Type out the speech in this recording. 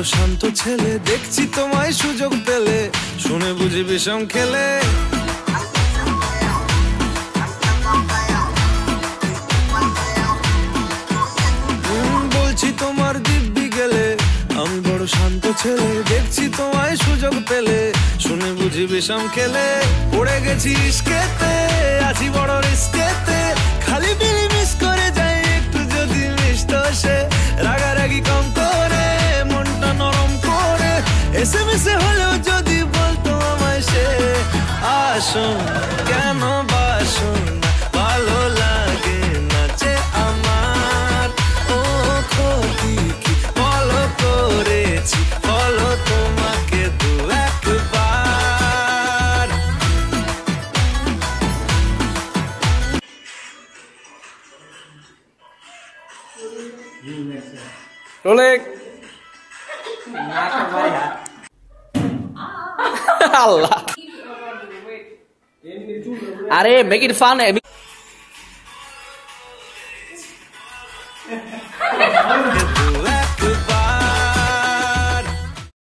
বড় শান্ত ছেলে, দেখছি তোমায় সুযোগ পেলে, শুনে বুঝি বিষম খেলে। বলছি তোমার দিব্যি গেলে, আমি বড় শান্ত ছেলে, দেখছি তোমায় সুযোগ পেলে, শুনে বুঝি বিষম খেলে। পড়ে গেছি ইস্কেতে, আছি বড় রিস্কেতে, খালি বিলি মিস করে যাই একটু যদি মিষ্ট সে। রাগারাগি কম করে, মনটা নরম করে, এসএমএসে হলেও যদি বলতো আমায় সে। আসুন কেন বাসুন, ভালো লাগে না যে আমার। ও ক্ষতি কি বলো করেছি, বলো তোমাকে দু একবার। রোলেক আল্লাহ, আরে মেক ইট ফান।